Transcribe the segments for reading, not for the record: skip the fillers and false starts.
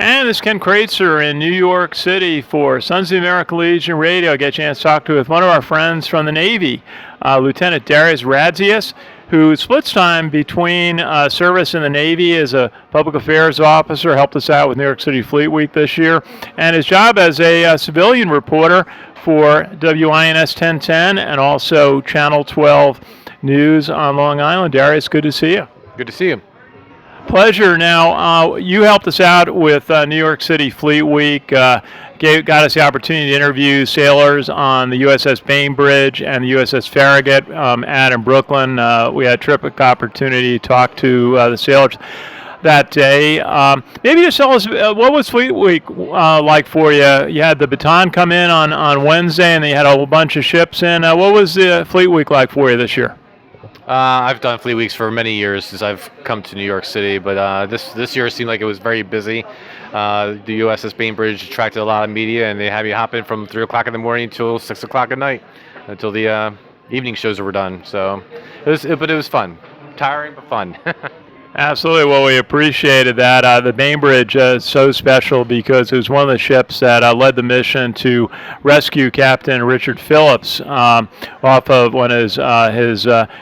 And this is Ken Kreitzer in New York City for Sons of the American Legion Radio. I get a chance to talk to with one of our friends from the Navy, Lieutenant Darius Radzius, who splits time between service in the Navy as a public affairs officer, helped us out with New York City Fleet Week this year, and his job as a civilian reporter for WINS 1010 and also Channel 12 News on Long Island. Darius, good to see you. Good to see you. Pleasure. Now, you helped us out with New York City Fleet Week, got us the opportunity to interview sailors on the USS Bainbridge and the USS Farragut out in Brooklyn. We had a terrific opportunity to talk to the sailors that day. Maybe just tell us, what was Fleet Week like for you? You had the baton come in on Wednesday, and then you had a whole bunch of ships in. What was the Fleet Week like for you this year? I've done Fleet Weeks for many years since I've come to New York City, but this year seemed like it was very busy. The USS Bainbridge attracted a lot of media, and they had me hop in from 3 o'clock in the morning till 6 o'clock at night until the evening shows were done. So it was fun. Tiring, but fun. Absolutely. Well, we appreciated that. The Bainbridge is so special because it was one of the ships that led the mission to rescue Captain Richard Phillips off of when his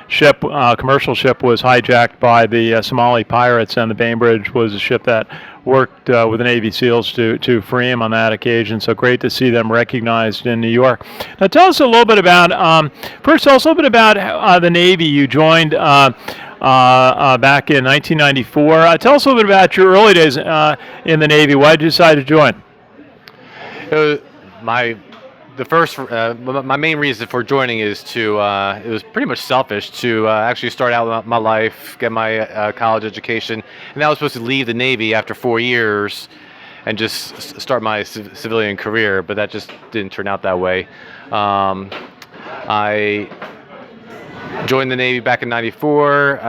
ship, commercial ship, was hijacked by the Somali pirates, and the Bainbridge was a ship that worked with the Navy SEALs to free him on that occasion. So great to see them recognized in New York. Now, tell us a little bit about the Navy. You joined back in 1994. Tell us a little bit about your early days in the Navy. Why did you decide to join? My main reason for joining is it was pretty much selfish to actually start out my life, get my college education, and I was supposed to leave the Navy after 4 years and just start my civilian career, but that just didn't turn out that way. I joined the Navy back in '94.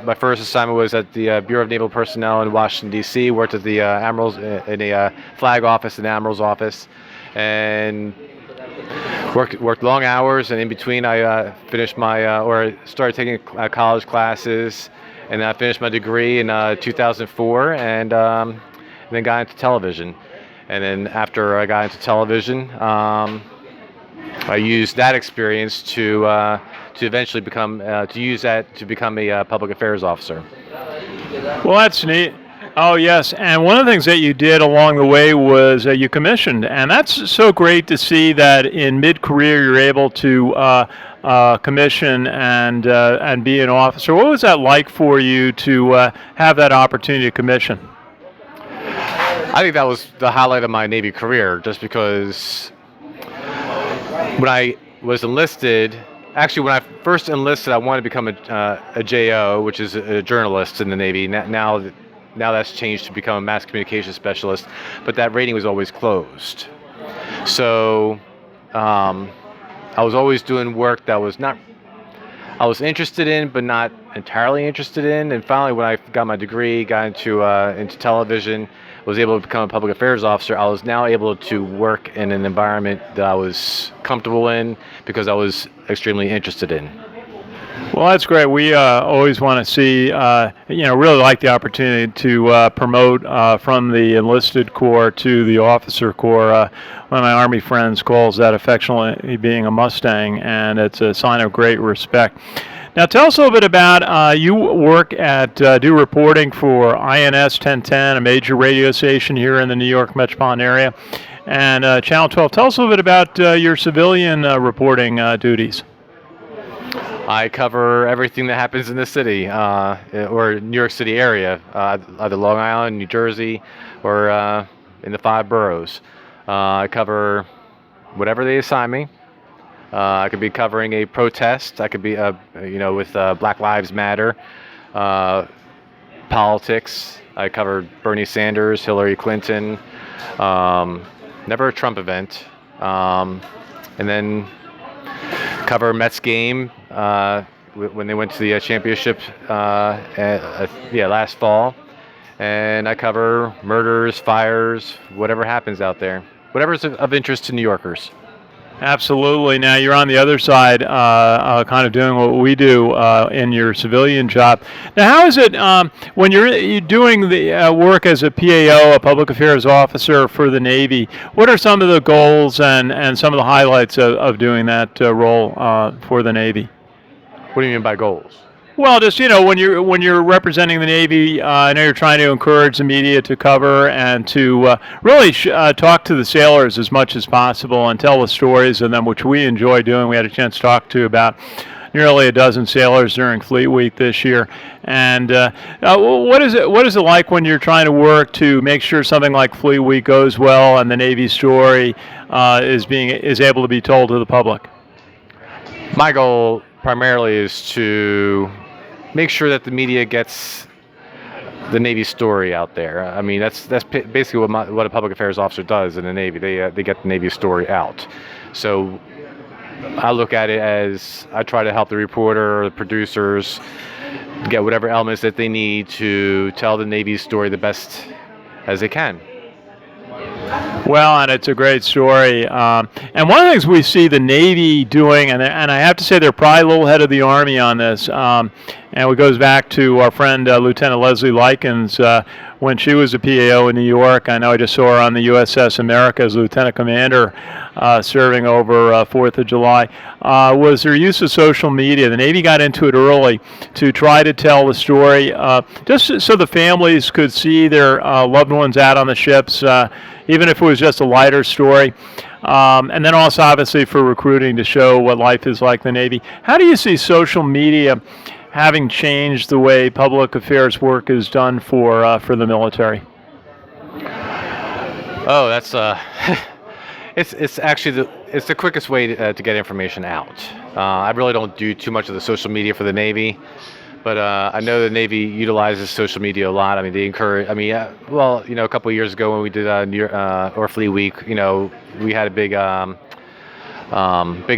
My first assignment was at the Bureau of Naval Personnel in Washington, D.C. Worked at the Admirals in a flag office, an Admiral's office, and worked long hours. And in between, I finished started taking college classes, and I finished my degree in 2004, and then got into television. And then after I got into television, I used that experience to eventually become a public affairs officer. Well, that's neat. Oh, yes. And one of the things that you did along the way was you commissioned. And that's so great to see that in mid-career you're able to commission and be an officer. What was that like for you to have that opportunity to commission? I think that was the highlight of my Navy career, just because when I was enlisted, actually, when I first enlisted, I wanted to become a JO, which is a journalist in the Navy. Now that's changed to become a mass communications specialist, but that rating was always closed. So I was always doing work that I was interested in, but not entirely interested in. And finally, when I got my degree, got into television, was able to become a public affairs officer, I was now able to work in an environment that I was comfortable in because I was extremely interested in. Well, that's great. We always want to see, really like the opportunity to promote from the enlisted corps to the officer corps. One of my Army friends calls that affectionately being a Mustang, and it's a sign of great respect. Now, tell us a little bit about, you work do reporting for INS 1010, a major radio station here in the New York metropolitan area, and Channel 12. Tell us a little bit about your civilian reporting duties. I cover everything that happens in the city or New York City area, either Long Island, New Jersey, or in the 5 boroughs. I cover whatever they assign me. I could be covering a protest. I could be, with Black Lives Matter, politics. I covered Bernie Sanders, Hillary Clinton, never a Trump event, and then cover Mets game when they went to the championship last fall. And I cover murders, fires, whatever happens out there, whatever's of interest to New Yorkers. Absolutely. Now you're on the other side, kind of doing what we do in your civilian job. Now, how is it when you're doing the work as a PAO, a public affairs officer for the Navy? What are some of the goals and some of the highlights of doing that role for the Navy? What do you mean by goals? Well, just when you're representing the Navy, I know you're trying to encourage the media to cover and to really talk to the sailors as much as possible and tell the stories of them, which we enjoy doing. We had a chance to talk to about nearly a dozen sailors during Fleet Week this year. And what is it like when you're trying to work to make sure something like Fleet Week goes well and the Navy story is able to be told to the public? My goal primarily is to make sure that the media gets the Navy story out there. I mean, that's basically what a public affairs officer does in the Navy. They get the Navy story out. So I look at it as I try to help the reporter or the producers get whatever elements that they need to tell the Navy story the best as they can. Well, and it's a great story. And one of the things we see the Navy doing, and I have to say they're probably a little ahead of the Army on this, and it goes back to our friend Lieutenant Leslie Likens when she was a PAO in New York. I know I just saw her on the USS America as Lieutenant Commander serving over 4th of July, was her use of social media. The Navy got into it early to try to tell the story, just so the families could see their loved ones out on the ships, even if it was just a lighter story. And then also, obviously, for recruiting to show what life is like in the Navy. How do you see social media having changed the way public affairs work is done for the military? Oh, that's it's actually the quickest way to get information out. I really don't do too much of the social media for the Navy, but I know the Navy utilizes social media a lot. I mean, they encourage. I mean, well, a couple of years ago when we did Fleet Week, we had a big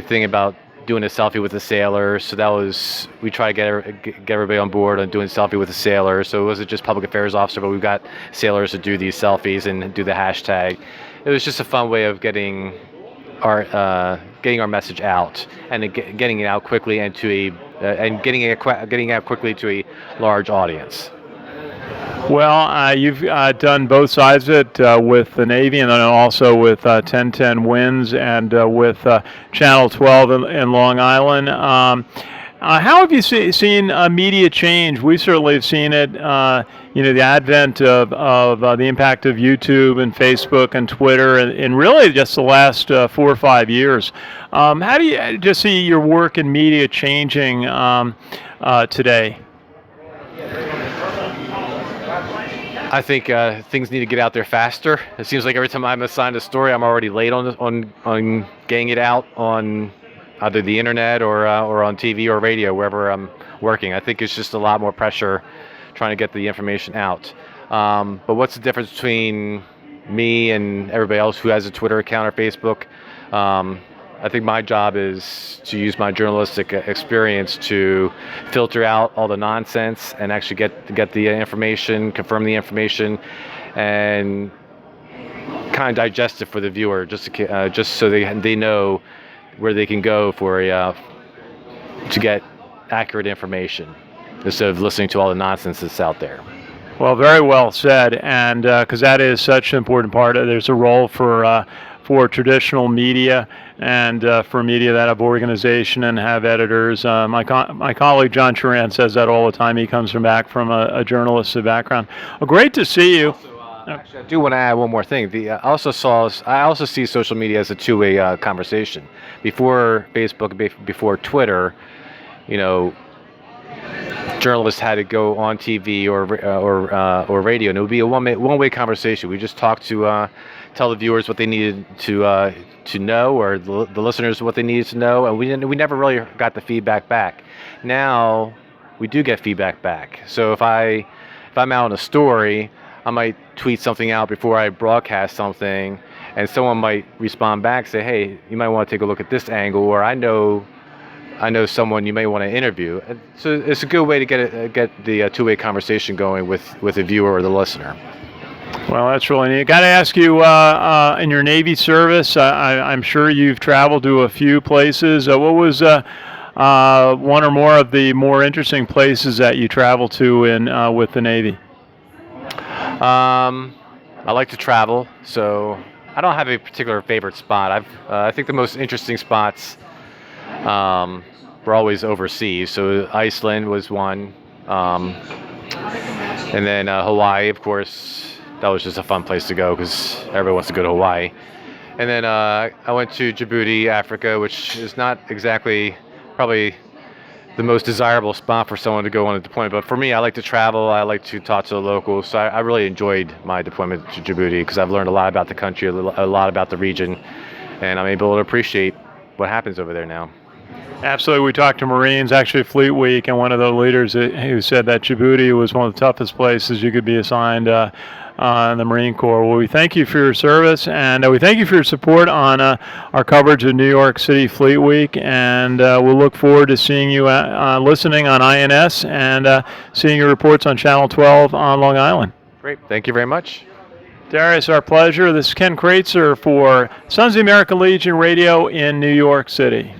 thing about doing a selfie with the sailors. So we try to get everybody on board on doing a selfie with the sailors. So it wasn't just public affairs officer, but we've got sailors to do these selfies and do the hashtag. It was just a fun way of getting our message out and getting it out quickly and getting it out quickly to a large audience. Well, you've done both sides of it with the Navy and then also with 1010 Winds and with Channel 12 in Long Island. How have you seen media change? We certainly have seen it, the advent of the impact of YouTube and Facebook and Twitter in really just the last 4 or 5 years. How do you just see your work in media changing today? I think things need to get out there faster. It seems like every time I'm assigned a story, I'm already late on getting it out on either the internet or on TV or radio, wherever I'm working. I think it's just a lot more pressure trying to get the information out. But what's the difference between me and everybody else who has a Twitter account or Facebook? I think my job is to use my journalistic experience to filter out all the nonsense and actually get the information, confirm the information, and kind of digest it for the viewer, just so they know where they can go to get accurate information instead of listening to all the nonsense that's out there. Well, very well said, and because that is such an important part. There's a role for traditional media and for media that have organization and have editors. My colleague John Turan says that all the time. He comes back from a journalistic background. Well, great to see you. Actually, I do want to add one more thing. I also see social media as a two-way conversation. Before Facebook, before Twitter, journalists had to go on TV or radio, and it would be a one-way conversation. We just talk to tell the viewers what they needed to know, or the listeners what they needed to know, and we never really got the feedback back. Now we do get feedback back. So if I'm out on a story, I might tweet something out before I broadcast something, and someone might respond back, say, "Hey, you might want to take a look at this angle," or I know someone you may want to interview. So it's a good way to get the two-way conversation going with the viewer or the listener. Well, that's really neat. Got to ask you, in your Navy service, I'm sure you've traveled to a few places. What was one or more of the more interesting places that you traveled to in with the Navy? I like to travel, so I don't have a particular favorite spot. I think the most interesting spots were always overseas. So Iceland was one, and then Hawaii, of course. That was just a fun place to go because everybody wants to go to Hawaii. And then I went to Djibouti, Africa, which is not exactly probably the most desirable spot for someone to go on a deployment. But for me, I like to travel. I like to talk to the locals. So I really enjoyed my deployment to Djibouti because I've learned a lot about the country, a lot about the region, and I'm able to appreciate what happens over there now. Absolutely. We talked to Marines, actually Fleet Week, and one of the leaders who said that Djibouti was one of the toughest places you could be assigned in the Marine Corps. Well, we thank you for your service, and we thank you for your support on our coverage of New York City Fleet Week, and we'll look forward to seeing you listening on INS and seeing your reports on Channel 12 on Long Island. Great. Thank you very much. Darius, our pleasure. This is Ken Kreitzer for Sons of the American Legion Radio in New York City.